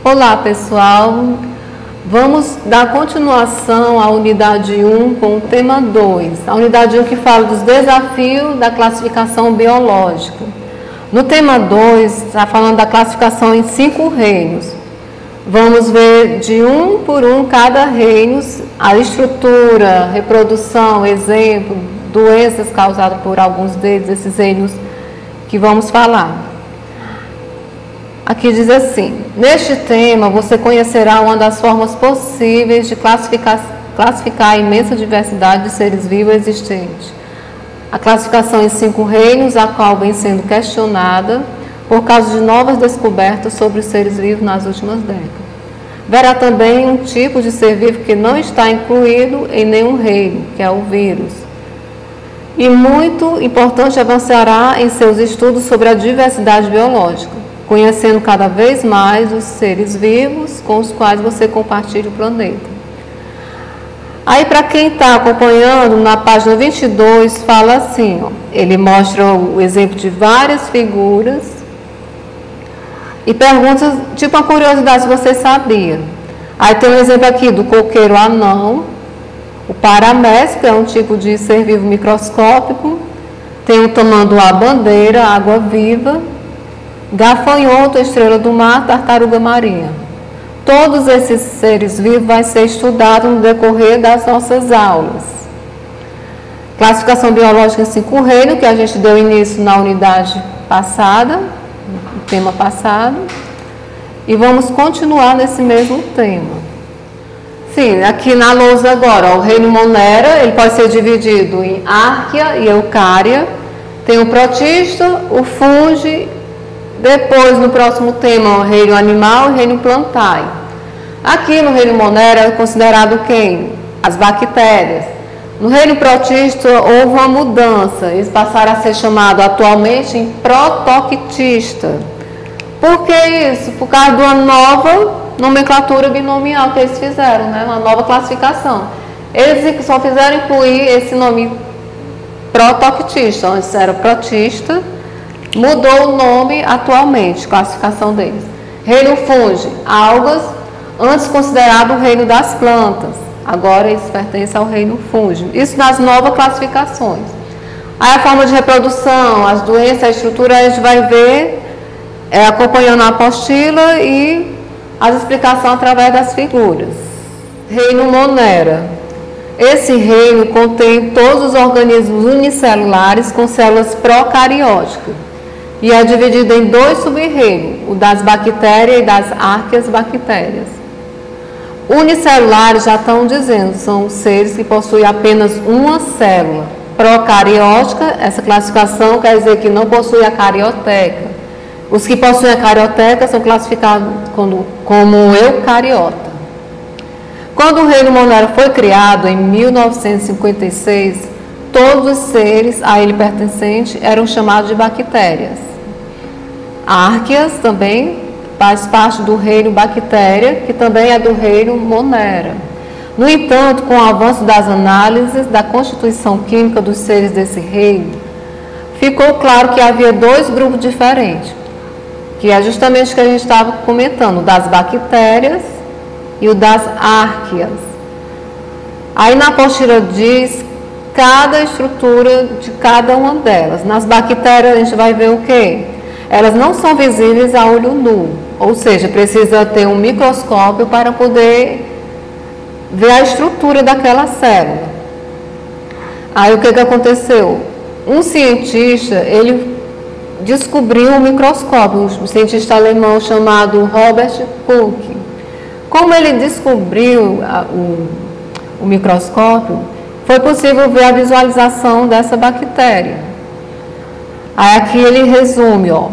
Olá pessoal, vamos dar continuação à unidade 1 com o tema 2, a unidade 1 que fala dos desafios da classificação biológica. No tema 2 está falando da classificação em 5 reinos. Vamos ver de um por um cada reino, a estrutura, reprodução, exemplo, doenças causadas por alguns deles, esses reinos que vamos falar. Aqui diz assim: neste tema você conhecerá uma das formas possíveis de classificar a imensa diversidade de seres vivos existentes. A classificação em 5 reinos, a qual vem sendo questionada por causa de novas descobertas sobre os seres vivos nas últimas décadas. Verá também um tipo de ser vivo que não está incluído em nenhum reino, que é o vírus. E muito importante, avançará em seus estudos sobre a diversidade biológica, conhecendo cada vez mais os seres vivos com os quais você compartilha o planeta. Aí, para quem está acompanhando, na página 22, fala assim, ó, ele mostra o exemplo de várias figuras e pergunta, tipo uma curiosidade, se você sabia. Aí tem um exemplo aqui do coqueiro anão, o paramécico, é um tipo de ser vivo microscópico, tem o tamanduá-bandeira, água-viva, gafanhoto, estrela do mar, tartaruga marinha. Todos esses seres vivos vão ser estudados no decorrer das nossas aulas. Classificação biológica em 5 reinos, que a gente deu início na unidade passada, no tema passado. E vamos continuar nesse mesmo tema. Sim, aqui na lousa agora, ó, o reino Monera, ele pode ser dividido em árquea e eucária. Tem o protista, o fungo. Depois, no próximo tema, o reino animal e o reino plantae. Aqui no reino Monera é considerado quem? As bactérias. No reino protista houve uma mudança, eles passaram a ser chamados atualmente em protoctista. Por que isso? Por causa de uma nova nomenclatura binomial que eles fizeram, né? Uma nova classificação. Eles só fizeram incluir esse nome protoctista, antes era protista. Mudou o nome atualmente, classificação deles. Reino fungi, algas, antes considerado o reino das plantas. Agora eles pertencem ao reino fungi. Isso nas novas classificações. Aí a forma de reprodução, as doenças, a estrutura, a gente vai ver acompanhando a apostila e as explicações através das figuras. Reino Monera. Esse reino contém todos os organismos unicelulares com células procarióticas. E é dividido em 2 sub-reinos, o das bactérias e das árqueas bactérias. Unicelulares, já estão dizendo, são seres que possuem apenas uma célula. Procariótica, essa classificação quer dizer que não possui a carioteca. Os que possuem a carioteca são classificados como eucariota. Quando o reino Monera foi criado, em 1956, todos os seres a ele pertencentes eram chamados de bactérias. Árqueas também faz parte do reino bactéria, que também é do reino Monera. No entanto, com o avanço das análises da constituição química dos seres desse reino, ficou claro que havia 2 grupos diferentes, que é justamente o que a gente estava comentando, o das bactérias e o das árqueas. Aí na apostila diz cada estrutura de cada uma delas. Nas bactérias a gente vai ver o quê? Elas não são visíveis a olho nu, ou seja, precisa ter um microscópio para poder ver a estrutura daquela célula. Aí o que aconteceu? Um cientista, ele descobriu um microscópio, um cientista alemão chamado Robert Koch. Como ele descobriu o microscópio, foi possível ver a visualização dessa bactéria. Aí aqui ele resume, ó.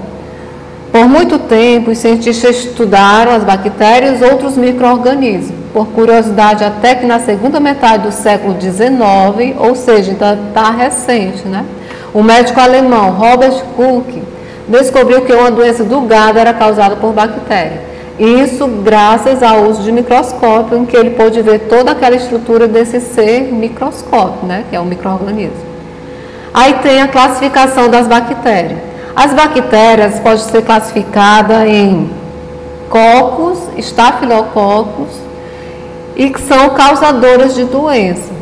Por muito tempo, os cientistas estudaram as bactérias e outros micro-organismos. Por curiosidade, até que na segunda metade do século XIX, ou seja, está recente, né? O médico alemão Robert Koch descobriu que uma doença do gado era causada por bactéria. Isso graças ao uso de microscópio, em que ele pôde ver toda aquela estrutura desse ser microscópio, né? Que é um micro-organismo. Aí tem a classificação das bactérias. As bactérias podem ser classificadas em cocos, estafilococos, e que são causadoras de doença.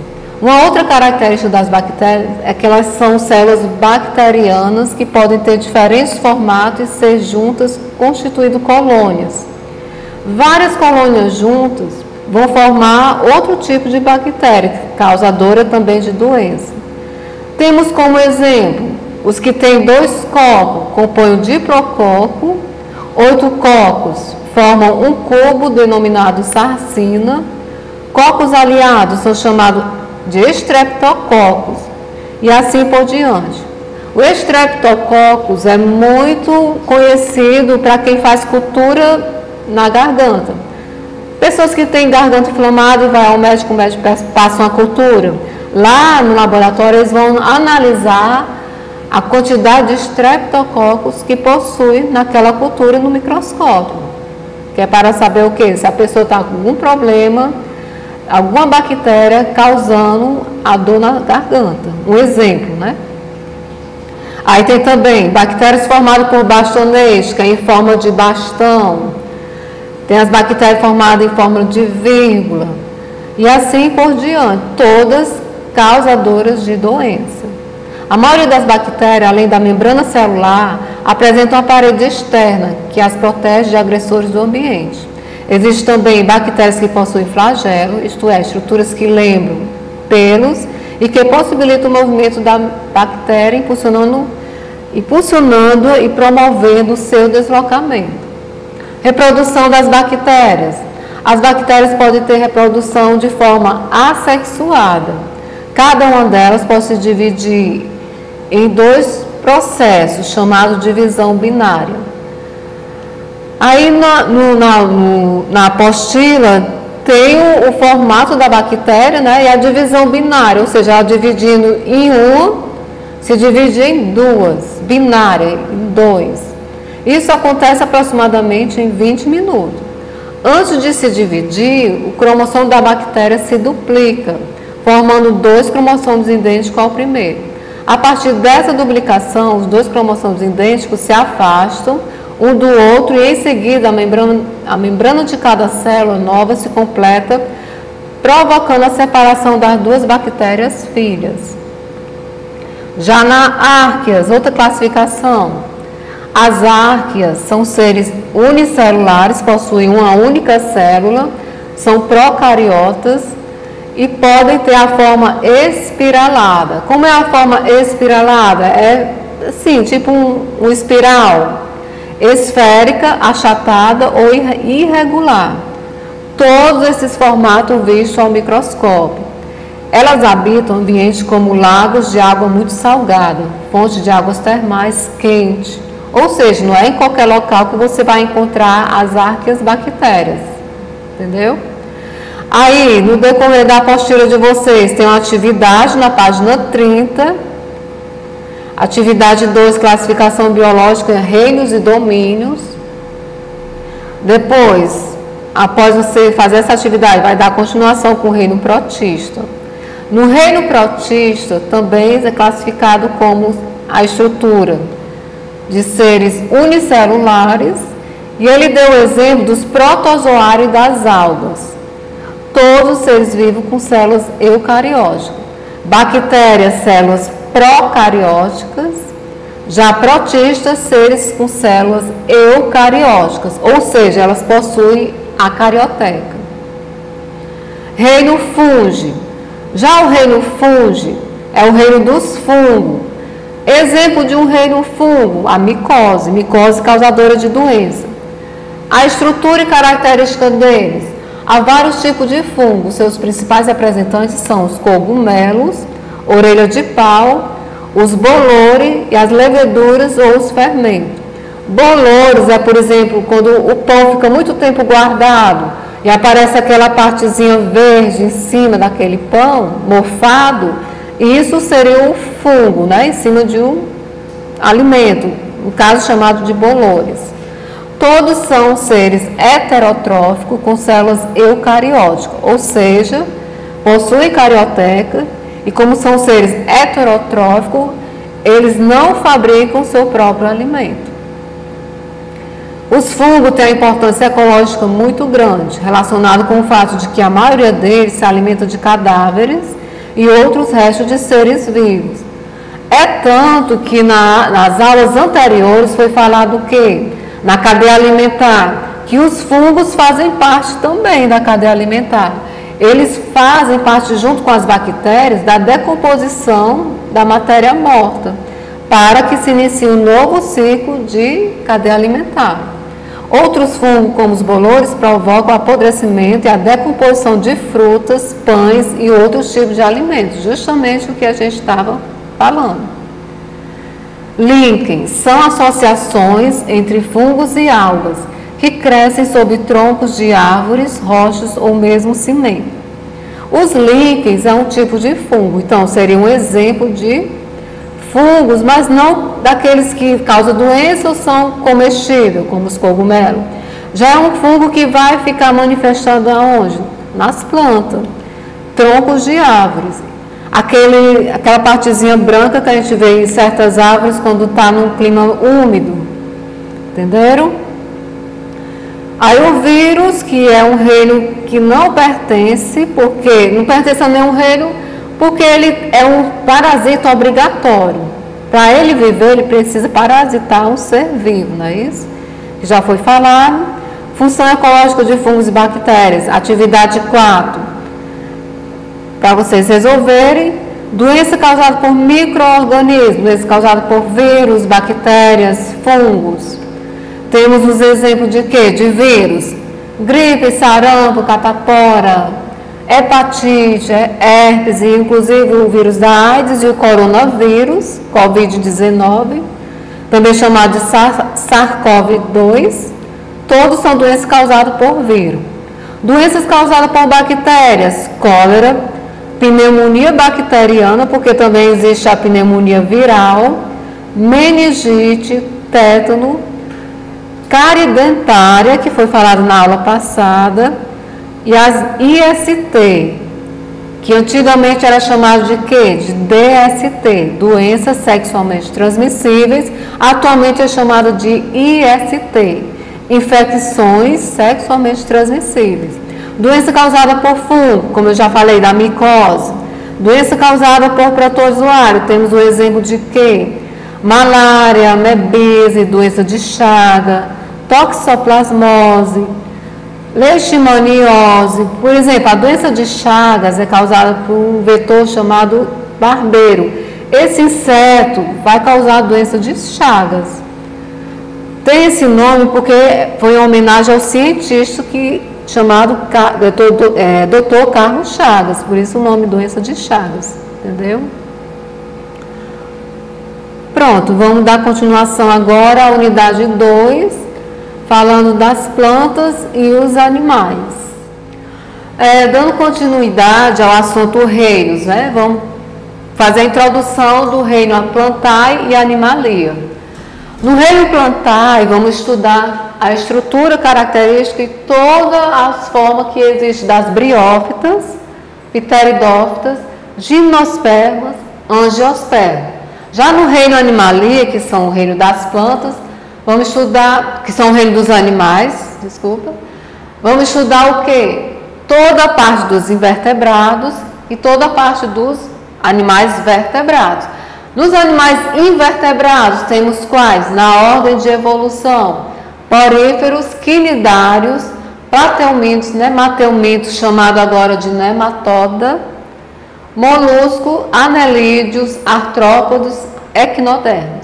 Uma outra característica das bactérias é que elas são células bacterianas que podem ter diferentes formatos e ser juntas, constituindo colônias. Várias colônias juntas vão formar outro tipo de bactéria, causadora também de doença. Temos como exemplo, os que têm 2 cocos compõem o diprococo, 8 cocos formam um cubo denominado sarcina, cocos aliados são chamados de estreptococos e assim por diante. O estreptococcus é muito conhecido para quem faz cultura na garganta. Pessoas que têm garganta inflamada e vai ao médico, o médico passa uma cultura. Lá no laboratório eles vão analisar a quantidade de estreptococcus que possui naquela cultura no microscópio. Que é para saber o que? Se a pessoa está com algum problema, alguma bactéria causando a dor na garganta. Um exemplo, né? Aí tem também bactérias formadas por bastonês, que é em forma de bastão. Tem as bactérias formadas em forma de vírgula. E assim por diante, todas causadoras de doença. A maioria das bactérias, além da membrana celular, apresentam uma parede externa que as protege de agressores do ambiente. Existem também bactérias que possuem flagelo, isto é, estruturas que lembram pelos e que possibilitam o movimento da bactéria, impulsionando e promovendo o seu deslocamento. Reprodução das bactérias. As bactérias podem ter reprodução de forma assexuada. Cada uma delas pode se dividir em 2 processos, chamados de divisão binária. Aí na apostila tem o formato da bactéria, né, e a divisão binária, ou seja, ela dividindo em uma, se divide em 2, binária, em 2. Isso acontece aproximadamente em 20 minutos. Antes de se dividir, o cromossomo da bactéria se duplica, formando 2 cromossomos idênticos ao primeiro. A partir dessa duplicação, os 2 cromossomos idênticos se afastam um do outro e em seguida a membrana de cada célula nova se completa, provocando a separação das 2 bactérias filhas. Já na árqueas, outra classificação. As árqueas são seres unicelulares, possuem uma única célula, são procariotas e podem ter a forma espiralada. Como é a forma espiralada? É assim, tipo um espiral, esférica, achatada ou irregular. Todos esses formatos vistos ao microscópio. Elas habitam ambientes como lagos de água muito salgada, fontes de águas termais quentes. Ou seja, não é em qualquer local que você vai encontrar as árqueas bactérias. Entendeu? Aí, no decorrer da apostila de vocês, tem uma atividade na página 30. Atividade 2, classificação biológica, reinos e domínios. Depois, após você fazer essa atividade, vai dar continuação com o reino protista. No reino protista, também é classificado como a estrutura de seres unicelulares, e ele deu o exemplo dos protozoários e das algas. Todos os seres vivos com células eucarióticas. Bactérias, células procarióticas. Já protistas, seres com células eucarióticas, ou seja, elas possuem a carioteca. Reino fungi. Já o reino fungi é o reino dos fungos. Exemplo de um reino fungo, a micose, micose causadora de doença. A estrutura e característica deles. Há vários tipos de fungos, seus principais representantes são os cogumelos, orelha de pau, os bolores e as leveduras ou os fermentos. Bolores é, por exemplo, quando o pão fica muito tempo guardado e aparece aquela partezinha verde em cima daquele pão, mofado. Isso seria um fungo, né, em cima de um alimento, no caso chamado de bolores. Todos são seres heterotróficos com células eucarióticas, ou seja, possuem carioteca e como são seres heterotróficos, eles não fabricam seu próprio alimento. Os fungos têm uma importância ecológica muito grande, relacionado com o fato de que a maioria deles se alimenta de cadáveres e outros restos de seres vivos. É tanto que nas aulas anteriores foi falado que, na cadeia alimentar, que os fungos fazem parte também da cadeia alimentar. Eles fazem parte, junto com as bactérias, da decomposição da matéria morta, para que se inicie um novo ciclo de cadeia alimentar. Outros fungos, como os bolores, provocam o apodrecimento e a decomposição de frutas, pães e outros tipos de alimentos, justamente o que a gente estava falando. Líquens são associações entre fungos e algas que crescem sob troncos de árvores, rochas ou mesmo cimento. Os líquens é um tipo de fungo, então seria um exemplo de fungos, mas não daqueles que causam doença ou são comestíveis, como os cogumelos. Já é um fungo que vai ficar manifestando aonde? Nas plantas, troncos de árvores. Aquela partezinha branca que a gente vê em certas árvores quando está num clima úmido. Entenderam? Aí o vírus, que é um reino que não pertence, porque não pertence a nenhum reino, porque ele é um parasita obrigatório. Para ele viver, ele precisa parasitar um ser vivo, não é isso? Já foi falado. Função ecológica de fungos e bactérias, atividade 4. Para vocês resolverem, doença causada por micro-organismos, doença causada por vírus, bactérias, fungos. Temos os exemplos de quê? De vírus. Gripe, sarampo, catapora, hepatite, herpes, e inclusive o vírus da AIDS e o coronavírus, Covid-19, também chamado de SARS-CoV-2, todos são doenças causadas por vírus. Doenças causadas por bactérias, cólera, pneumonia bacteriana, porque também existe a pneumonia viral, meningite, tétano, cárie dentária, que foi falado na aula passada, e as IST, que antigamente era chamado de quê? De DST, doenças sexualmente transmissíveis, atualmente é chamado de IST, infecções sexualmente transmissíveis. Doença causada por fungo, como eu já falei, da micose. Doença causada por protozoário, temos o exemplo de quê? Malária, amebise, doença de Chagas, toxoplasmose, leishmaniose. Por exemplo, a doença de Chagas é causada por um vetor chamado barbeiro. Esse inseto vai causar a doença de Chagas. Tem esse nome porque foi em homenagem ao cientista chamado Dr. Carlos Chagas, por isso o nome doença de Chagas, entendeu? Pronto, vamos dar continuação agora à unidade 2, falando das plantas e os animais. Dando continuidade ao assunto reinos, né? Vamos fazer a introdução do reino plantae e animalia. No reino plantae, vamos estudar a estrutura característica e todas as formas que existem das briófitas, pteridófitas, gimnospermas, angiospermas. Já no reino animalia, que são o reino das plantas, vamos estudar, que são o reino dos animais, vamos estudar o quê? Toda a parte dos invertebrados e toda a parte dos animais vertebrados. Nos animais invertebrados, temos quais? Na ordem de evolução, poríferos, quinidários, plateumintos, nemateumintos, chamado agora de nematóda, molusco, anelídeos, artrópodos, equinodermos.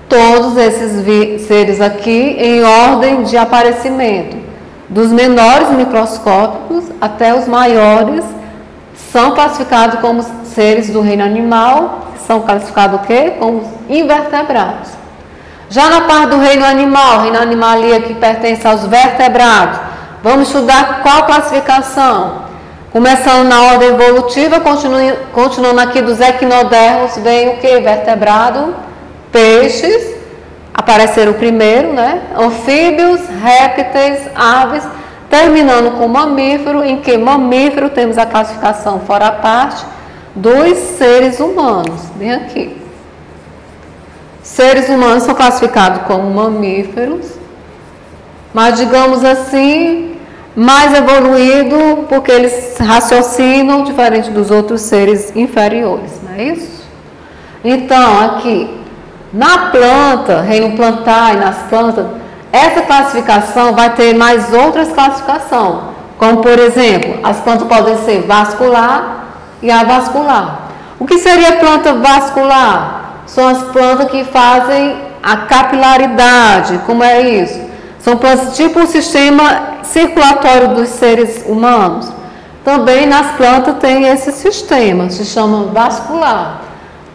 Todos esses seres aqui em ordem de aparecimento, dos menores microscópicos até os maiores, são classificados como seres do reino animal, são classificados o quê? Como invertebrados. Já na parte do reino animalia, que pertence aos vertebrados, vamos estudar qual classificação? Começando na ordem evolutiva, continuando aqui dos equinodermos, vem o que? Vertebrado, peixes, apareceram o primeiro, né? Anfíbios, répteis, aves, terminando com mamífero, em que mamífero temos a classificação fora a parte dos seres humanos, bem aqui. Seres humanos são classificados como mamíferos, mas digamos assim, mais evoluído, porque eles raciocinam diferente dos outros seres inferiores, não é isso? Então, aqui, na planta, reino plantar e nas plantas, essa classificação vai ter mais outras classificações, como por exemplo, as plantas podem ser vascular e avascular. O que seria planta vascular? São as plantas que fazem a capilaridade. Como é isso? São plantas tipo o sistema circulatório dos seres humanos. Também nas plantas tem esse sistema, se chama vascular.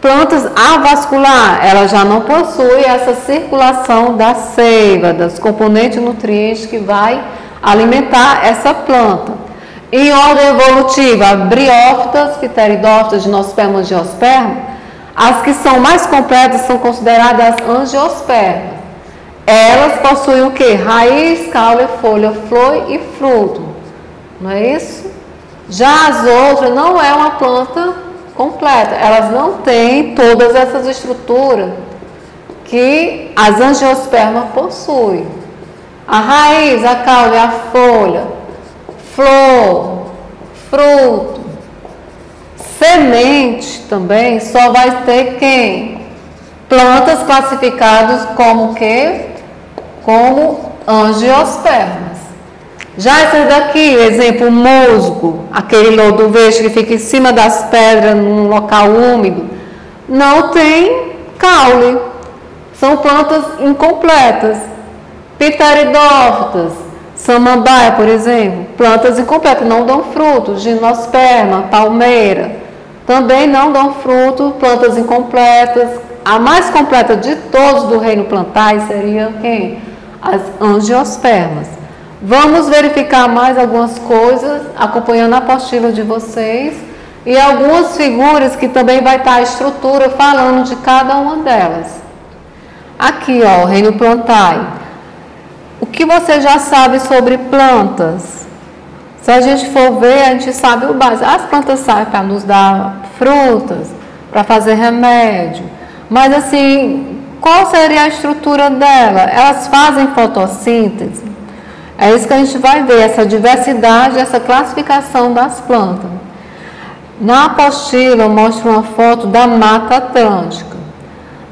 Plantas avascular, ela já não possui essa circulação da seiva, dos componentes nutrientes que vai alimentar essa planta. Em ordem evolutiva, briófitas, pteridófitas, gimnosperma, angiosperma, as que são mais completas são consideradas angiospermas. Elas possuem o que? Raiz, caule, folha, flor e fruto. Não é isso? Já as outras não é uma planta completa. Elas não têm todas essas estruturas que as angiospermas possuem. A raiz, a caule, a folha, flor, fruto, semente também só vai ter quem? Plantas classificadas como que? Como angiospermas. Já esse daqui, exemplo, musgo, aquele lodo verde que fica em cima das pedras num local úmido, não tem caule. São plantas incompletas. Pteridófitas, samambaia, por exemplo, plantas incompletas, não dão fruto. Gimnosperma, palmeira, também não dão fruto, plantas incompletas. A mais completa de todos do reino plantar seria quem? As angiospermas. Vamos verificar mais algumas coisas, acompanhando a apostila de vocês, e algumas figuras que também vai estar a estrutura falando de cada uma delas. Aqui, ó, o reino plantar. O que você já sabe sobre plantas? Se a gente for ver, a gente sabe o básico. As plantas servem para nos dar frutas, para fazer remédio. Mas assim, qual seria a estrutura dela? Elas fazem fotossíntese? É isso que a gente vai ver, essa diversidade, essa classificação das plantas. Na apostila eu mostro uma foto da Mata Atlântica.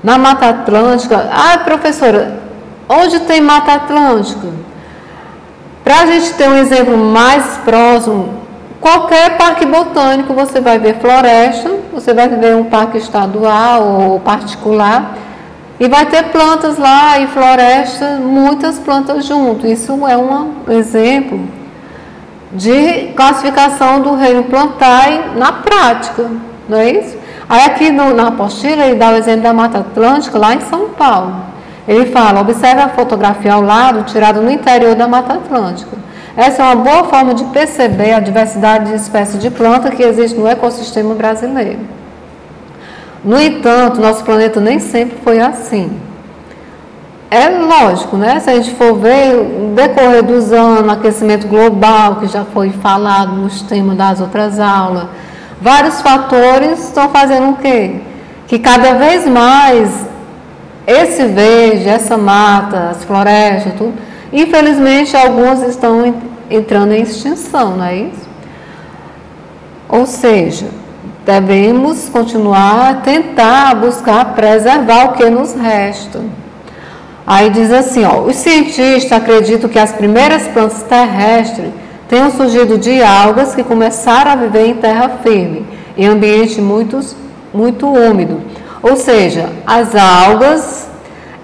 Na Mata Atlântica, professora, onde tem Mata Atlântica? Para a gente ter um exemplo mais próximo, qualquer parque botânico você vai ver floresta, você vai ver um parque estadual ou particular, e vai ter plantas lá e floresta, muitas plantas junto. Isso é um exemplo de classificação do reino plantar na prática, não é isso? Aí aqui na apostila ele dá o exemplo da Mata Atlântica lá em São Paulo. Ele fala, observe a fotografia ao lado, tirada no interior da Mata Atlântica. Essa é uma boa forma de perceber a diversidade de espécies de planta que existe no ecossistema brasileiro. No entanto, nosso planeta nem sempre foi assim. É lógico, né? Se a gente for ver, no decorrer dos anos, aquecimento global, que já foi falado nos temas das outras aulas, vários fatores estão fazendo o quê? Que cada vez mais esse verde, essa mata, as florestas, tudo, infelizmente algumas estão entrando em extinção, não é isso? Ou seja, devemos continuar a tentar buscar preservar o que nos resta. Aí diz assim, ó, os cientistas acreditam que as primeiras plantas terrestres tenham surgido de algas que começaram a viver em terra firme, em ambiente muito úmido. Ou seja, as algas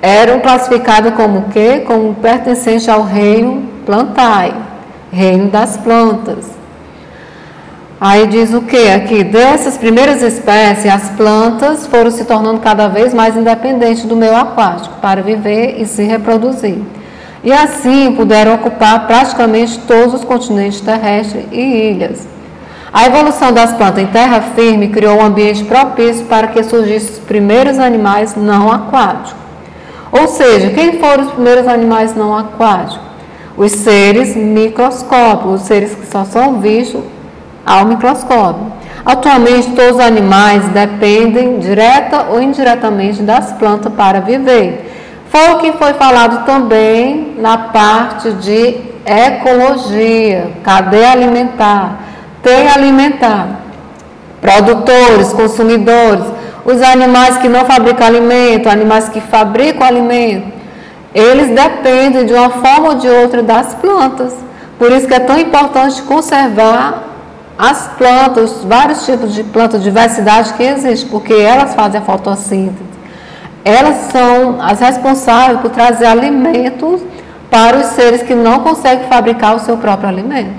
eram classificadas como o quê? Como pertencentes ao reino plantae, reino das plantas. Aí diz o que aqui? Dessas primeiras espécies, as plantas foram se tornando cada vez mais independentes do meio aquático para viver e se reproduzir. E assim puderam ocupar praticamente todos os continentes terrestres e ilhas. A evolução das plantas em terra firme criou um ambiente propício para que surgissem os primeiros animais não aquáticos. Ou seja, quem foram os primeiros animais não aquáticos? Os seres microscópicos, os seres que só são vistos ao microscópio. Atualmente, todos os animais dependem direta ou indiretamente das plantas para viver. Foi o que foi falado também na parte de ecologia, cadeia alimentar, teia alimentar, produtores, consumidores, os animais que não fabricam alimento, animais que fabricam alimento, eles dependem de uma forma ou de outra das plantas. Por isso que é tão importante conservar as plantas, os vários tipos de plantas, diversidade que existe, porque elas fazem a fotossíntese. Elas são as responsáveis por trazer alimentos para os seres que não conseguem fabricar o seu próprio alimento.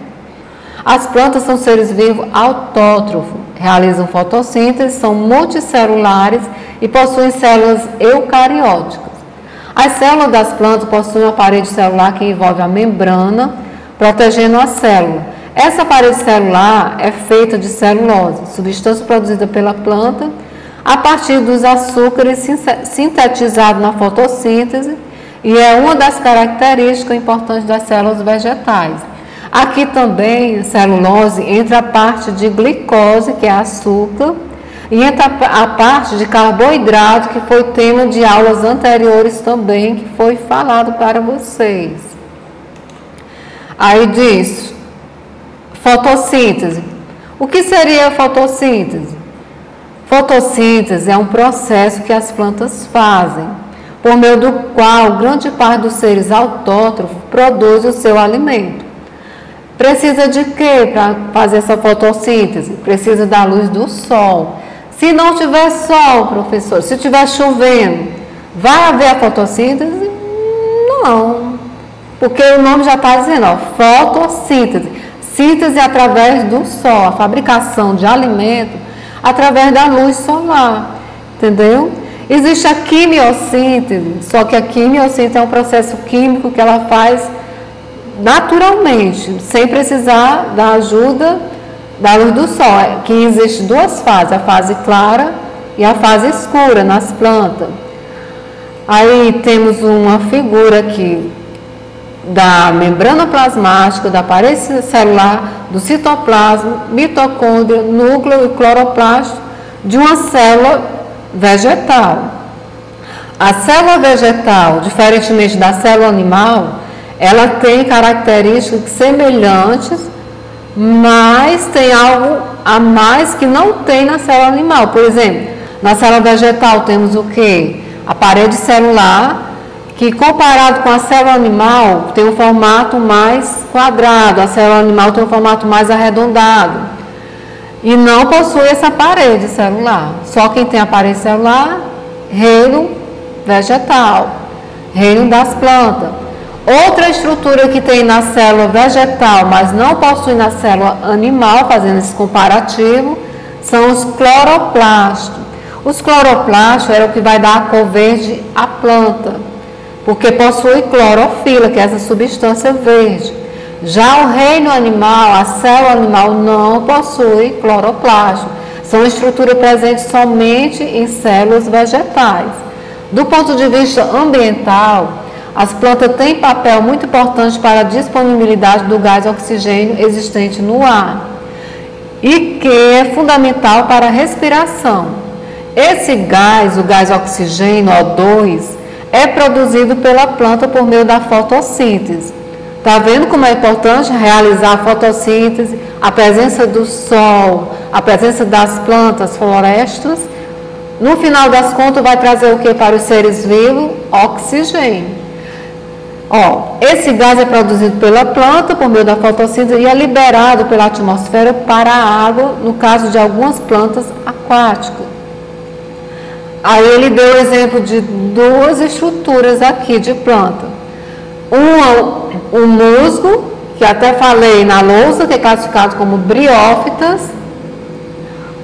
As plantas são seres vivos autótrofos, realizam fotossíntese, são multicelulares e possuem células eucarióticas. As células das plantas possuem uma parede celular que envolve a membrana, protegendo a célula. Essa parede celular é feita de celulose, substância produzida pela planta, a partir dos açúcares sintetizados na fotossíntese, e é uma das características importantes das células vegetais. Aqui também, a celulose, entra a parte de glicose, que é açúcar, e entra a parte de carboidrato, que foi tema de aulas anteriores também, que foi falado para vocês. Aí diz, fotossíntese. O que seria a fotossíntese? Fotossíntese é um processo que as plantas fazem, por meio do qual grande parte dos seres autótrofos produz o seu alimento. Precisa de quê para fazer essa fotossíntese? Precisa da luz do sol. Se não tiver sol, professor, se estiver chovendo, vai haver a fotossíntese? Não, porque o nome já está dizendo, ó, fotossíntese. Síntese através do sol, a fabricação de alimento através da luz solar, entendeu? Existe a quimiossíntese, só que a quimiossíntese é um processo químico que ela faz naturalmente, sem precisar da ajuda da luz do sol, que existe duas fases, a fase clara e a fase escura nas plantas. Aí temos uma figura aqui da membrana plasmática, da parede celular, do citoplasma, mitocôndria, núcleo e cloroplasto de uma célula vegetal. A célula vegetal, diferentemente da célula animal, ela tem características semelhantes, mas tem algo a mais que não tem na célula animal. Por exemplo, na célula vegetal temos o quê? A parede celular, que comparado com a célula animal tem um formato mais quadrado, a célula animal tem um formato mais arredondado e não possui essa parede celular. Só quem tem a parede celular, reino vegetal, reino das plantas. Outra estrutura que tem na célula vegetal, mas não possui na célula animal, fazendo esse comparativo, são os cloroplastos. Os cloroplastos é o que vai dar a cor verde à planta, porque possui clorofila, que é essa substância verde. Já o reino animal, a célula animal não possui cloroplasto. São estruturas presentes somente em células vegetais. Do ponto de vista ambiental, as plantas têm papel muito importante para a disponibilidade do gás oxigênio existente no ar e que é fundamental para a respiração. Esse gás, o gás oxigênio, O2, é produzido pela planta por meio da fotossíntese. Está vendo como é importante realizar a fotossíntese, a presença do sol, a presença das plantas, florestas? No final das contas, vai trazer o que para os seres vivos? Oxigênio. Ó, esse gás é produzido pela planta por meio da fotossíntese e é liberado pela atmosfera para a água, no caso de algumas plantas aquáticas. Aí ele deu o exemplo de duas estruturas aqui de planta. Uma, o musgo, que até falei na lousa, que é classificado como briófitas.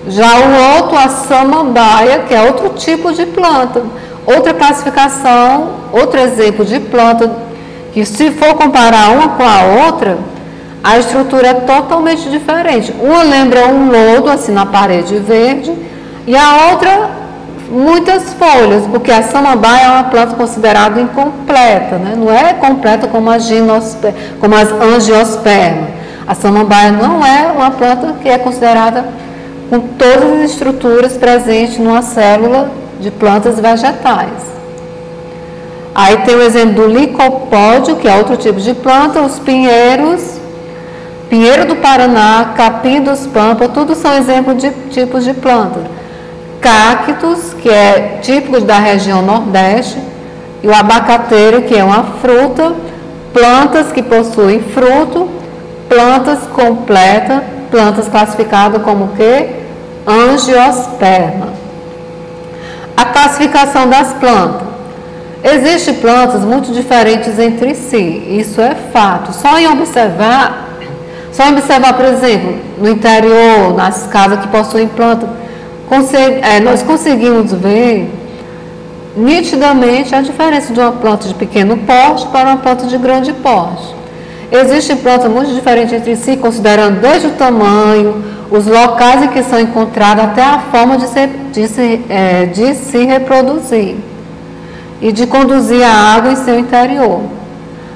Já o outro, a samambaia, que é outro tipo de planta. Outra classificação, outro exemplo de planta, que se for comparar uma com a outra, a estrutura é totalmente diferente. Uma lembra um lodo, assim, na parede verde, e a outra muitas folhas, porque a samambaia é uma planta considerada incompleta, né? Não é completa como as angiospermas. A samambaia não é uma planta que é considerada com todas as estruturas presentes numa célula de plantas vegetais. Aí tem o exemplo do licopódio, que é outro tipo de planta, os pinheiros, pinheiro do Paraná, capim dos Pampas, tudo são exemplos de tipos de plantas. Cactos, que é típico da região Nordeste, e o abacateiro, que é uma fruta, plantas que possuem fruto, plantas completas, plantas classificadas como o quê? Angiosperma. A classificação das plantas. Existem plantas muito diferentes entre si, isso é fato. Só em observar, por exemplo, no interior, nas casas que possuem plantas, nós conseguimos ver nitidamente a diferença de uma planta de pequeno porte para uma planta de grande porte. Existem plantas muito diferentes entre si, considerando desde o tamanho, os locais em que são encontradas, até a forma de se reproduzir e de conduzir a água em seu interior.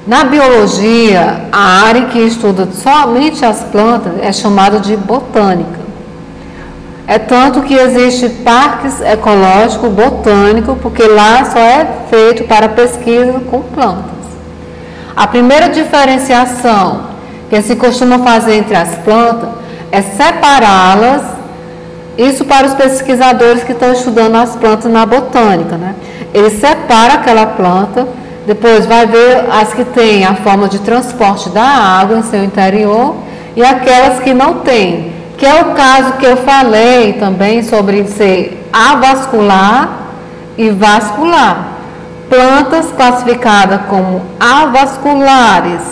Na biologia, a área em que estuda somente as plantas é chamada de botânica. É tanto que existe parques ecológicos botânicos, porque lá só é feito para pesquisa com plantas. A primeira diferenciação que se costuma fazer entre as plantas é separá-las, isso para os pesquisadores que estão estudando as plantas na botânica, né? Ele separa aquela planta, depois vai ver as que têm a forma de transporte da água em seu interior e aquelas que não têm, que é o caso que eu falei também sobre ser avascular e vascular. Plantas classificadas como avasculares,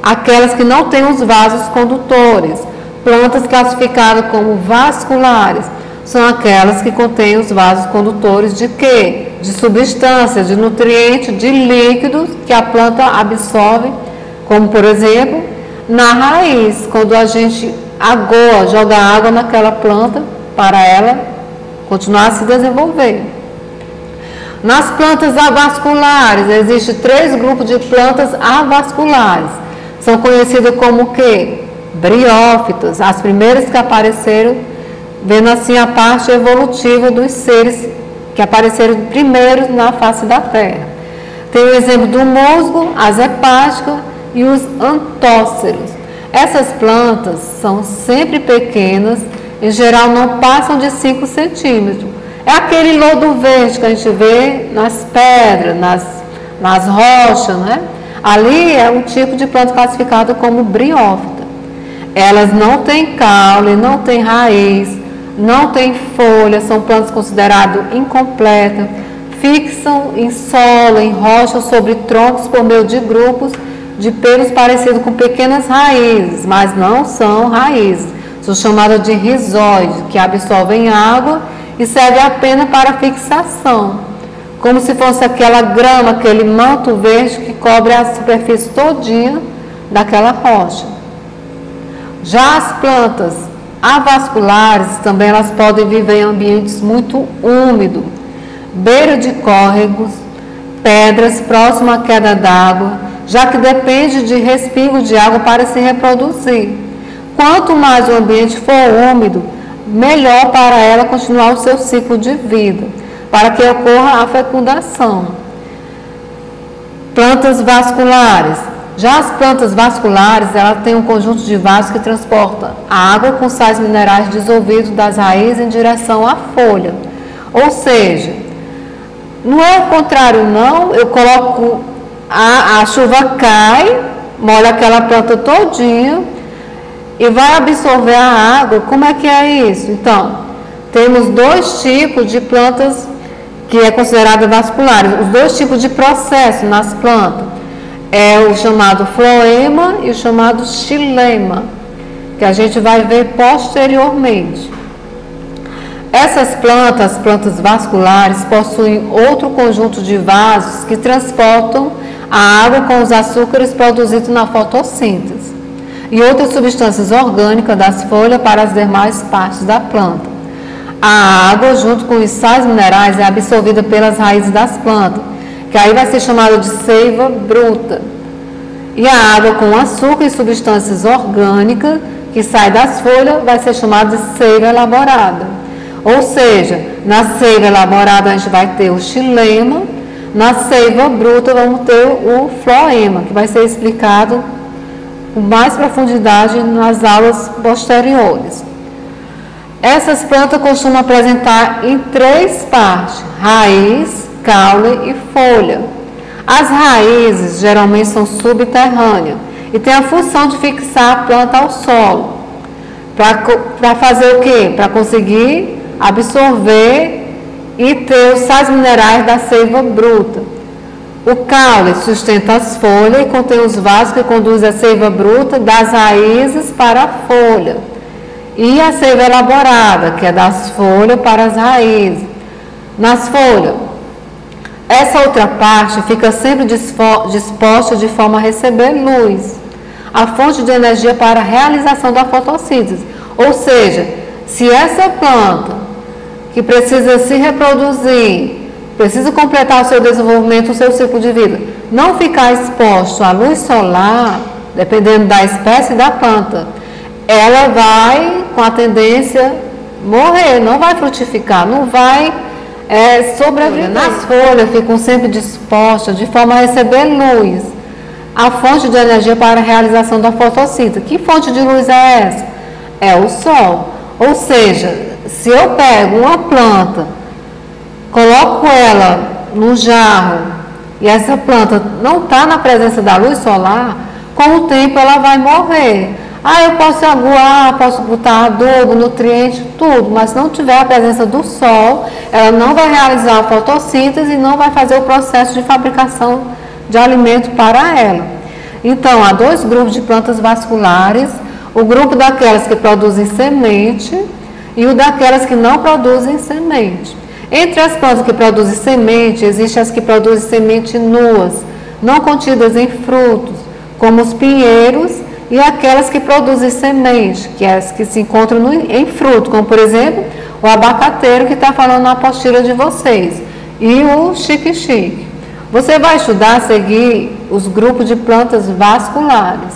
aquelas que não têm os vasos condutores. Plantas classificadas como vasculares são aquelas que contêm os vasos condutores de quê? De substâncias, de nutrientes, de líquidos que a planta absorve, como por exemplo, na raiz, quando a gente joga água naquela planta para ela continuar a se desenvolver. Nas plantas avasculares, existem 3 grupos de plantas avasculares. São conhecidas como o quê? Briófitas, as primeiras que apareceram, vendo assim a parte evolutiva dos seres que apareceram primeiro na face da Terra. Tem o exemplo do musgo, as hepáticas e os antóceros. Essas plantas são sempre pequenas, em geral não passam de 5 centímetros. É aquele lodo verde que a gente vê nas pedras, nas rochas, né? Ali é um tipo de planta classificada como briófita. Elas não têm caule, não têm raiz, não têm folha, são plantas consideradas incompletas, fixam em solo, em rochas, sobre troncos por meio de grupos de pelos parecidos com pequenas raízes, mas não são raízes. São chamadas de rizóides, que absorvem água e servem apenas para fixação, como se fosse aquela grama, aquele manto verde que cobre a superfície todinha daquela rocha. Já as plantas avasculares, também elas podem viver em ambientes muito úmidos, beira de córregos, pedras próximas à queda d'água, já que depende de respingo de água para se reproduzir. Quanto mais o ambiente for úmido, melhor para ela continuar o seu ciclo de vida, para que ocorra a fecundação. Plantas vasculares. Já as plantas vasculares, elas têm um conjunto de vasos que transporta a água com sais minerais dissolvidos das raízes em direção à folha. Ou seja, não é o contrário não, eu coloco, a chuva cai, molha aquela planta todinha e vai absorver a água. Como é que é isso? Então, temos 2 tipos de plantas que é considerada vasculares, os 2 tipos de processo nas plantas. É o chamado floema e o chamado xilema, que a gente vai ver posteriormente. Essas plantas vasculares, possuem outro conjunto de vasos que transportam a água com os açúcares produzidos na fotossíntese e outras substâncias orgânicas das folhas para as demais partes da planta. A água, junto com os sais minerais, é absorvida pelas raízes das plantas, que aí vai ser chamada de seiva bruta. E a água com açúcar e substâncias orgânicas que sai das folhas vai ser chamada de seiva elaborada. Ou seja, na seiva elaborada a gente vai ter o xilema, Na seiva bruta vamos ter o floema, que vai ser explicado com mais profundidade nas aulas posteriores. Essas plantas costumam apresentar em 3 partes: raiz, caule e folha. As raízes geralmente são subterrâneas e têm a função de fixar a planta ao solo. Para fazer o quê? Para conseguir absorver e ter os sais minerais da seiva bruta. O caule sustenta as folhas e contém os vasos que conduzem a seiva bruta das raízes para a folha. E a seiva elaborada, que é das folhas para as raízes. Nas folhas, essa outra parte fica sempre disposta de forma a receber luz, a fonte de energia para a realização da fotossíntese. Ou seja, se essa planta, que precisa se reproduzir, precisa completar o seu desenvolvimento, o seu ciclo de vida, não ficar exposto à luz solar, dependendo da espécie da planta, ela vai, com a tendência, morrer, não vai frutificar, não vai sobreviver. Nas folhas ficam sempre dispostas de forma a receber luz, a fonte de energia para a realização da fotossíntese. Que fonte de luz é essa? É o sol. Ou seja, se eu pego uma planta, coloco ela no jarro e essa planta não está na presença da luz solar, com o tempo ela vai morrer. Eu posso aguar, posso botar adubo, nutriente, tudo, mas se não tiver a presença do sol, ela não vai realizar a fotossíntese e não vai fazer o processo de fabricação de alimento para ela. Então, há 2 grupos de plantas vasculares: o grupo daquelas que produzem semente e o daquelas que não produzem semente. Entre as plantas que produzem semente, existem as que produzem semente nuas, não contidas em frutos, como os pinheiros, e aquelas que produzem semente, que é as que se encontram em fruto, como por exemplo o abacateiro que está falando na apostila de vocês, e o xique-xique. Você vai estudar a seguir os grupos de plantas vasculares.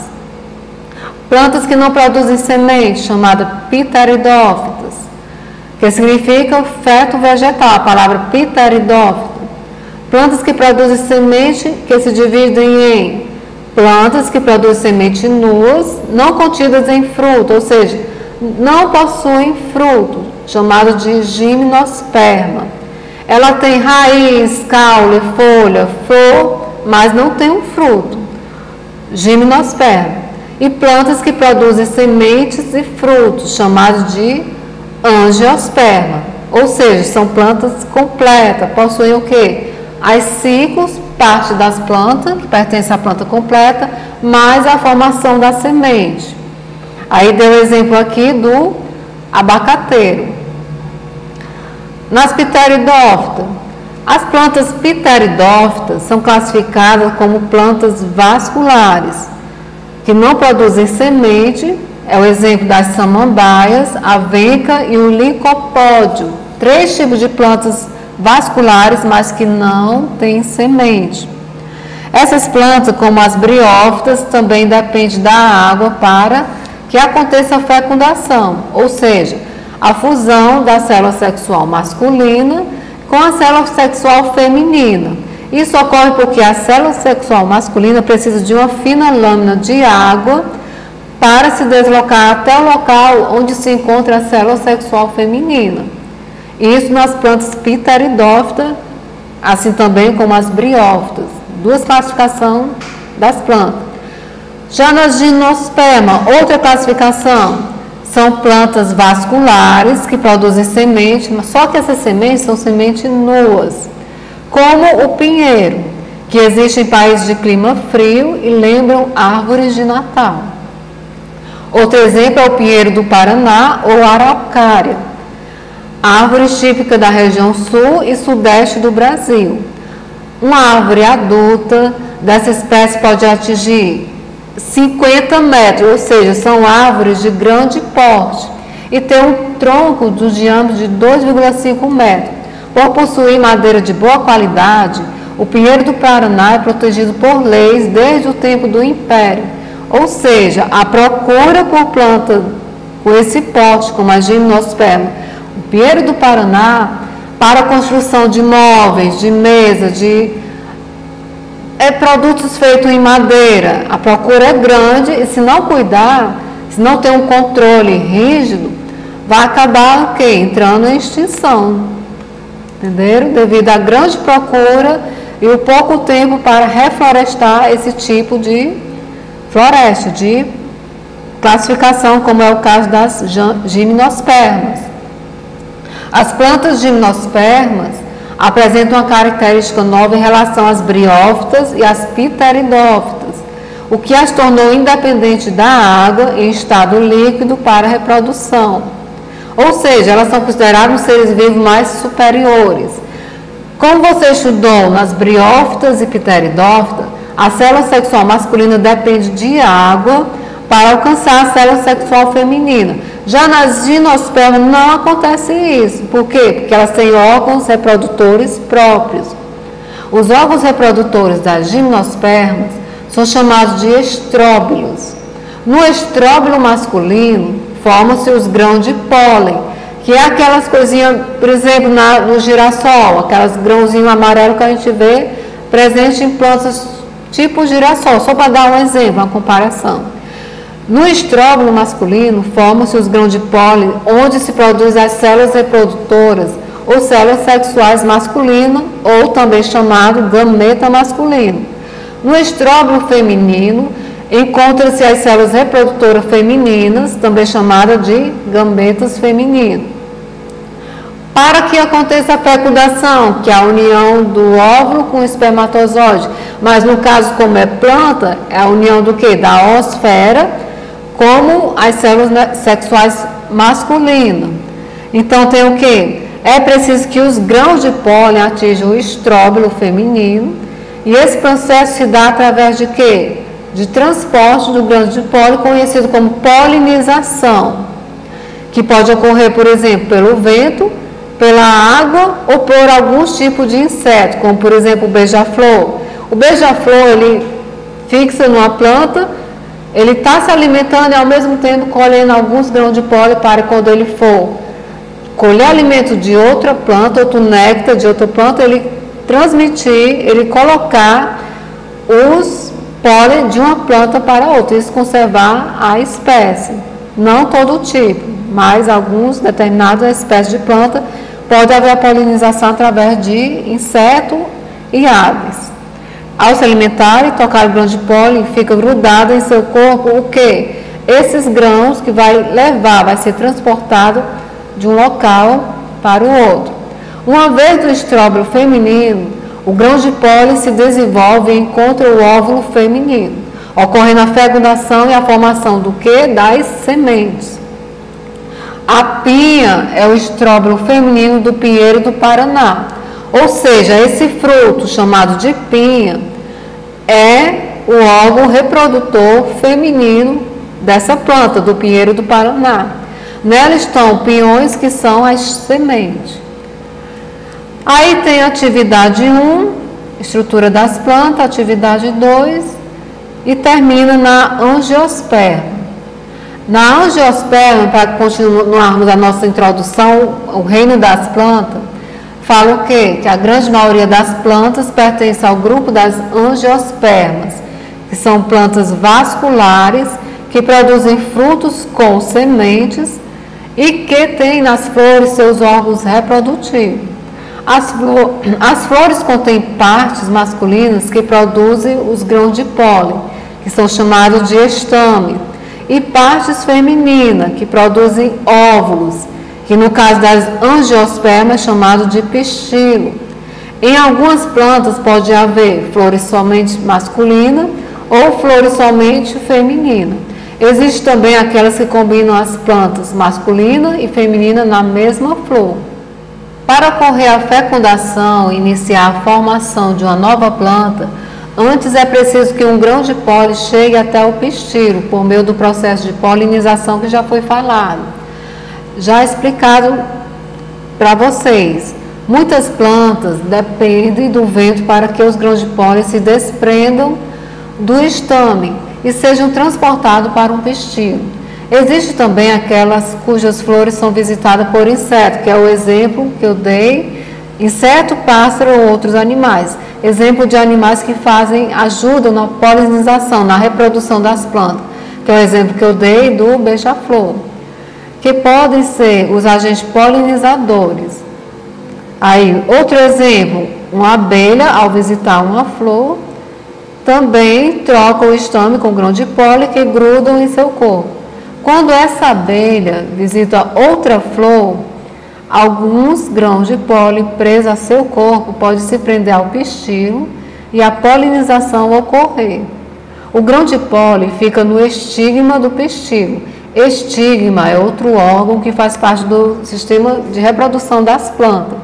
Plantas que não produzem semente, chamadas pteridófitas, que significa feto vegetal, a palavra pteridófita. Plantas que produzem semente, que se dividem em plantas que produzem semente nuas, não contidas em fruto, ou seja, não possuem fruto, chamado de gimnosperma. Ela tem raiz, caule, folha, flor, mas não tem um fruto, gimnosperma. E plantas que produzem sementes e frutos, chamados de angiosperma, ou seja, são plantas completas, possuem o quê? As ciclos, parte das plantas, que pertence à planta completa, mais a formação da semente. Aí deu o exemplo aqui do abacateiro. Nas pteridófitas, as plantas pteridófitas são classificadas como plantas vasculares, que não produzem semente. É o exemplo das samambaias, a venca e o licopódio. 3 tipos de plantas vasculares, mas que não têm semente. Essas plantas, como as briófitas, também dependem da água para que aconteça a fecundação, ou seja, a fusão da célula sexual masculina com a célula sexual feminina. Isso ocorre porque a célula sexual masculina precisa de uma fina lâmina de água para se deslocar até o local onde se encontra a célula sexual feminina. Isso nas plantas pteridófitas, assim também como as briófitas. 2 classificações das plantas. Já nas gimnosperma, outra classificação, são plantas vasculares que produzem semente, só que essas sementes são sementes nuas, como o pinheiro, que existe em países de clima frio e lembram árvores de Natal. Outro exemplo é o pinheiro do Paraná ou araucária, árvores típicas da região sul e sudeste do Brasil. Uma árvore adulta dessa espécie pode atingir 50 metros, ou seja, são árvores de grande porte e tem um tronco do diâmetro de 2,5 metros. Por possuir madeira de boa qualidade, o pinheiro do Paraná é protegido por leis desde o tempo do Império. Ou seja, a procura por planta com esse porte, como a gimnosperma, o pinheiro do Paraná, para a construção de móveis, de mesa, de produtos feitos em madeira, a procura é grande e se não cuidar, se não ter um controle rígido, vai acabar o quê? Entrando em extinção. Entenderam? Devido à grande procura e o pouco tempo para reflorestar esse tipo de floresta, de classificação, como é o caso das gimnospermas. As plantas gimnospermas apresentam uma característica nova em relação às briófitas e às pteridófitas, o que as tornou independentes da água em estado líquido para a reprodução. Ou seja, elas são consideradas seres vivos mais superiores. Como você estudou nas briófitas e pteridófitas, a célula sexual masculina depende de água para alcançar a célula sexual feminina. Já nas gimnospermas não acontece isso. Por quê? Porque elas têm órgãos reprodutores próprios. Os órgãos reprodutores das gimnospermas são chamados de estróbilos. No estróbilo masculino, formam-se os grãos de pólen, que é aquelas coisinhas, por exemplo, no girassol, aquelas grãozinhos amarelos que a gente vê presente em plantas tipo girassol, só para dar um exemplo, uma comparação. No estróbilo masculino, formam-se os grãos de pólen, onde se produzem as células reprodutoras, ou células sexuais masculinas, ou também chamado gameta masculino. No estróbilo feminino, encontram-se as células reprodutoras femininas, também chamadas de gametas femininos. Para que aconteça a fecundação, que é a união do óvulo com o espermatozoide, mas no caso, como é planta, é a união do quê? Da oosfera, como as células sexuais masculinas. Então tem o quê? É preciso que os grãos de pólen atinjam o estróbilo feminino, e esse processo se dá através de quê? De transporte do grão de pólen, conhecido como polinização, que pode ocorrer, por exemplo, pelo vento, pela água ou por alguns tipos de inseto, como por exemplo o beija-flor. O beija-flor, ele fixa numa planta, ele está se alimentando e ao mesmo tempo colhendo alguns grãos de pólen para quando ele for colher alimento de outra planta, outro néctar de outra planta, ele transmitir, ele colocar os pólen de uma planta para outra, isso conservar a espécie. Não todo tipo, mas alguns determinadas espécies de planta pode haver a polinização através de inseto e aves. Ao se alimentar e tocar o grão de pólen, fica grudado em seu corpo o quê? Esses grãos que vai ser transportado de um local para o outro. Uma vez do estróbilo feminino, o grão de pólen se desenvolve e encontra o óvulo feminino, ocorrendo a fecundação e a formação do quê? Das sementes. A pinha é o estróbilo feminino do pinheiro do Paraná. Ou seja, esse fruto chamado de pinha é o órgão reprodutor feminino dessa planta, do pinheiro do Paraná. Nela estão pinhões que são as sementes. Aí tem a atividade 1, estrutura das plantas, atividade 2 e termina na angiosperma. Na angiosperma, para continuarmos a nossa introdução, o reino das plantas, fala o quê? Que a grande maioria das plantas pertence ao grupo das angiospermas, que são plantas vasculares que produzem frutos com sementes e que têm nas flores seus órgãos reprodutivos. As flores contêm partes masculinas que produzem os grãos de pólen, que são chamados de estame, e partes femininas, que produzem óvulos, que no caso das angiospermas é chamado de pistilo. Em algumas plantas pode haver flores somente masculinas ou flores somente femininas. Existem também aquelas que combinam as plantas masculina e feminina na mesma flor. Para ocorrer a fecundação e iniciar a formação de uma nova planta, antes é preciso que um grão de pólen chegue até o pistilo, por meio do processo de polinização que já foi falado. Já explicado para vocês, muitas plantas dependem do vento para que os grãos de pólen se desprendam do estame e sejam transportados para um pistilo. Existem também aquelas cujas flores são visitadas por insetos, que é o exemplo que eu dei inseto, pássaro ou outros animais. Exemplo de animais que ajudam na polinização, na reprodução das plantas, que é o exemplo que eu dei do beija-flor, que podem ser os agentes polinizadores. Aí, outro exemplo, uma abelha, ao visitar uma flor, também troca o estame com grão de pólen que grudam em seu corpo. Quando essa abelha visita outra flor, alguns grãos de pólen presos a seu corpo podem se prender ao pistilo e a polinização ocorrer. O grão de pólen fica no estigma do pistilo. Estigma é outro órgão que faz parte do sistema de reprodução das plantas.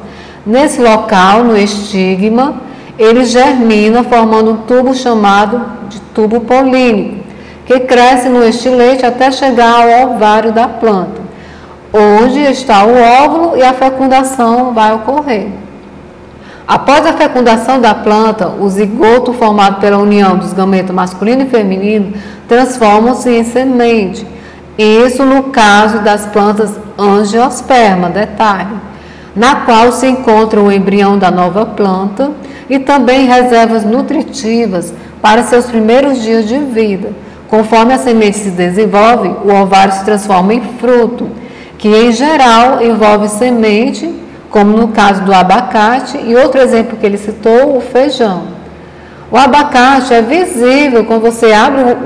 Nesse local, no estigma, ele germina formando um tubo chamado de tubo polínico, que cresce no estilete até chegar ao ovário da planta, onde está o óvulo e a fecundação vai ocorrer. Após a fecundação da planta, o zigoto formado pela união dos gametas masculino e feminino transforma-se em semente. Isso no caso das plantas angiosperma, detalhe, na qual se encontra o embrião da nova planta e também reservas nutritivas para seus primeiros dias de vida. Conforme a semente se desenvolve, o ovário se transforma em fruto, que em geral envolve semente, como no caso do abacate, e outro exemplo que ele citou, o feijão. O abacate é visível quando você abre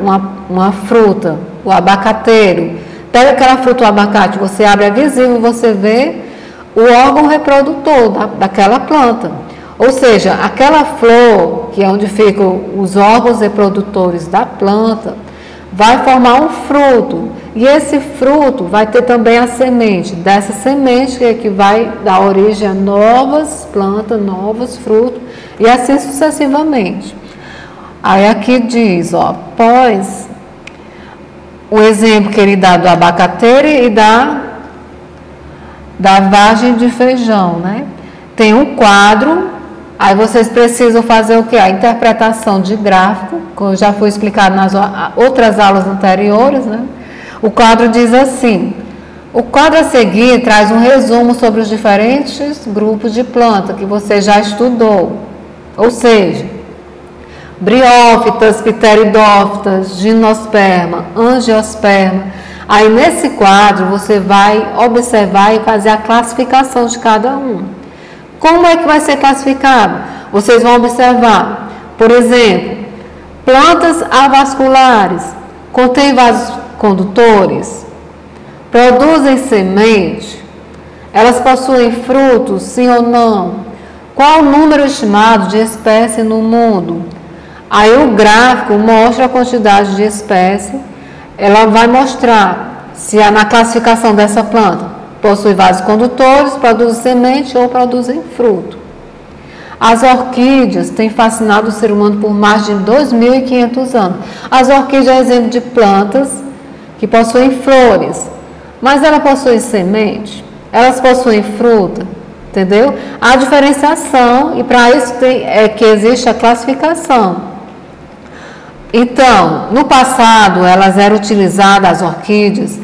uma fruta, o abacateiro. Pega aquela fruta, o abacate, você abre, é visível, você vê o órgão reprodutor daquela planta. Ou seja, aquela flor, que é onde ficam os órgãos reprodutores da planta, vai formar um fruto. E esse fruto vai ter também a semente. Dessa semente que vai dar origem a novas plantas, novos frutos, e assim sucessivamente. Aí aqui diz, ó, após o exemplo que ele dá do abacateiro e da vagem de feijão, né? Tem um quadro, aí vocês precisam fazer o que? A interpretação de gráfico, como já foi explicado nas outras aulas anteriores, né? O quadro diz assim: o quadro a seguir traz um resumo sobre os diferentes grupos de planta que você já estudou, ou seja, briófitas, pteridófitas, gimnosperma, angiosperma. Aí nesse quadro você vai observar e fazer a classificação de cada um. Como é que vai ser classificado? Vocês vão observar, por exemplo, plantas avasculares, contêm vasos condutores, produzem semente, elas possuem frutos, sim ou não? Qual o número estimado de espécies no mundo? Aí o gráfico mostra a quantidade de espécies, ela vai mostrar se na classificação dessa planta possui vasos condutores, produzem semente ou produzem fruto. As orquídeas têm fascinado o ser humano por mais de 2.500 anos. As orquídeas é exemplo de plantas que possuem flores, mas elas possuem semente, elas possuem fruta, entendeu? Há diferenciação e para isso é que existe a classificação. Então, no passado, elas eram utilizadas, as orquídeas,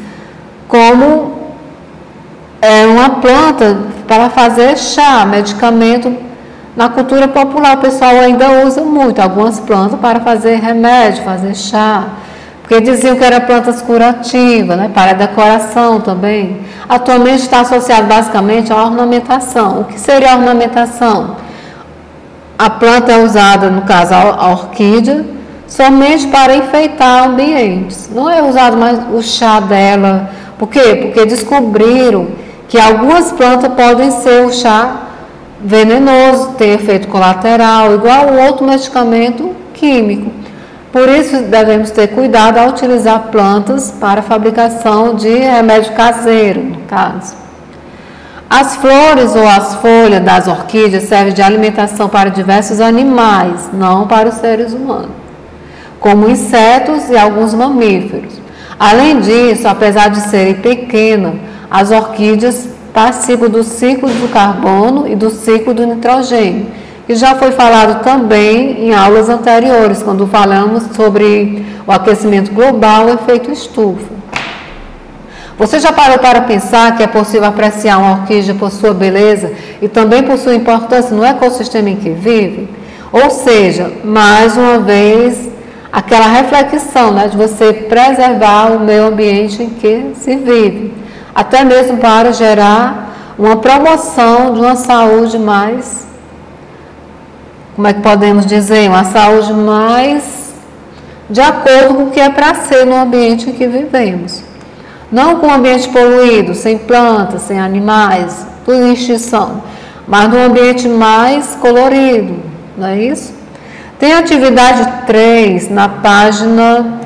como uma planta para fazer chá, medicamento. Na cultura popular, o pessoal ainda usa muito algumas plantas para fazer remédio, fazer chá, porque diziam que eram plantas curativas, né, para decoração também. Atualmente está associado basicamente à ornamentação. O que seria a ornamentação? A planta é usada, no caso, a orquídea, somente para enfeitar ambientes. Não é usado mais o chá dela. Por quê? Porque descobriram que algumas plantas podem ser o chá venenoso, ter efeito colateral, igual o outro medicamento químico. Por isso, devemos ter cuidado ao utilizar plantas para a fabricação de remédio caseiro, no caso. As flores ou as folhas das orquídeas servem de alimentação para diversos animais, não para os seres humanos, como insetos e alguns mamíferos. Além disso, apesar de serem pequenas, as orquídeas participam do ciclo do carbono e do ciclo do nitrogênio, que já foi falado também em aulas anteriores, quando falamos sobre o aquecimento global e o efeito estufa. Você já parou para pensar que é possível apreciar uma orquídea por sua beleza e também por sua importância no ecossistema em que vive? Ou seja, mais uma vez, aquela reflexão, né, de você preservar o meio ambiente em que se vive, até mesmo para gerar uma promoção de uma saúde mais, como é que podemos dizer, uma saúde mais de acordo com o que é para ser no ambiente em que vivemos. Não com um ambiente poluído, sem plantas, sem animais, tudo em extinção, mas num ambiente mais colorido, não é isso? Tem a atividade 3 na página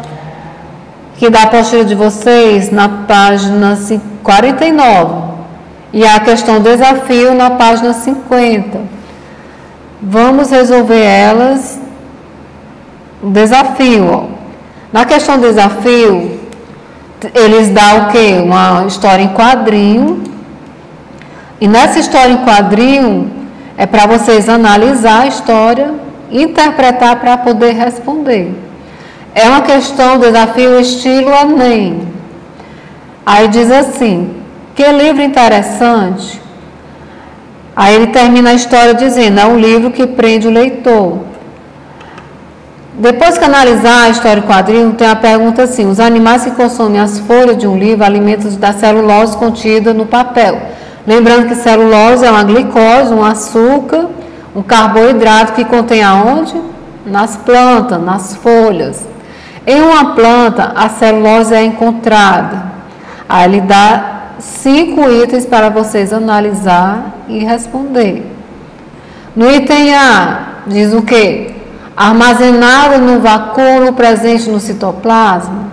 que dá a apostila de vocês, na página 49. E a questão desafio na página 50. Vamos resolver elas. Desafio. Ó. Na questão desafio, eles dão o quê? Uma história em quadrinho. E nessa história em quadrinho, é para vocês analisar a história, interpretar para poder responder. É uma questão, desafio estilo Enem. Aí diz assim, que livro interessante. Aí ele termina a história dizendo, é um livro que prende o leitor. Depois que analisar a história do quadrinho, tem a pergunta assim, os animais que consomem as folhas de um livro alimentam-se da celulose contida no papel. Lembrando que celulose é uma glicose, um açúcar, um carboidrato que contém aonde? Nas plantas, nas folhas. Em uma planta, a celulose é encontrada. Aí ele dá 5 itens para vocês analisar e responder. No item A, diz o quê? Armazenado no vacúolo presente no citoplasma.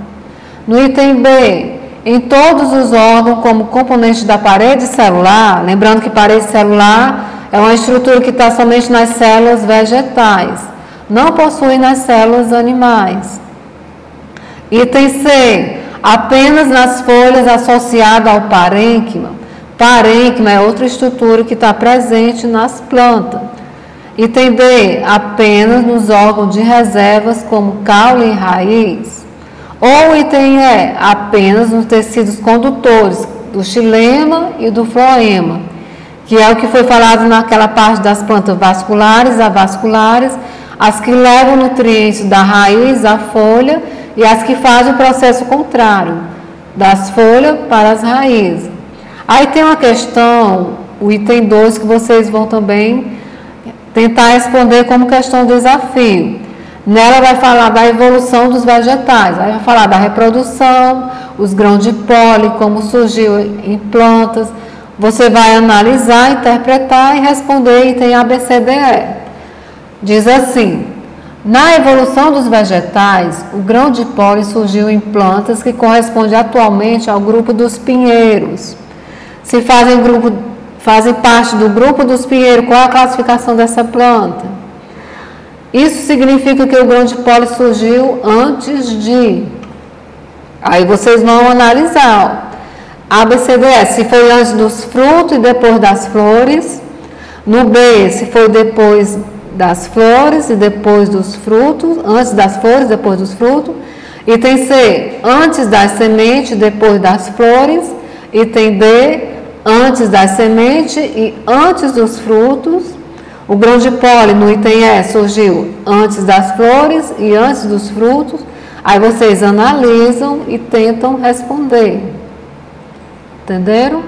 No item B, em todos os órgãos como componente da parede celular, lembrando que parede celular é uma estrutura que está somente nas células vegetais, não possui nas células animais. Item C, apenas nas folhas associadas ao parênquima. Parênquima é outra estrutura que está presente nas plantas. Item D, apenas nos órgãos de reservas como caule e raiz. Ou item E, apenas nos tecidos condutores do xilema e do floema, que é o que foi falado naquela parte das plantas vasculares, avasculares, as que levam nutrientes da raiz à folha e as que fazem o processo contrário, das folhas para as raízes. Aí tem uma questão, o item 2, que vocês vão também tentar responder como questão desafio. Nela vai falar da evolução dos vegetais, aí vai falar da reprodução, os grãos de pólen, como surgiu em plantas. Você vai analisar, interpretar e responder item A, B, C, D, E. Diz assim, na evolução dos vegetais, o grão de pólen surgiu em plantas que corresponde atualmente ao grupo dos pinheiros. Se fazem parte do grupo dos pinheiros, qual é a classificação dessa planta? Isso significa que o grão de pólen surgiu antes de. Aí vocês vão analisar. A, B, C, D, E, se foi antes dos frutos e depois das flores. No B, se foi depois das flores e depois dos frutos. Antes das flores, depois dos frutos. Item C, antes das sementes, depois das flores. Item D, antes das sementes e antes dos frutos. O grão de pólen no item E surgiu antes das flores e antes dos frutos. Aí vocês analisam e tentam responder. Entenderam?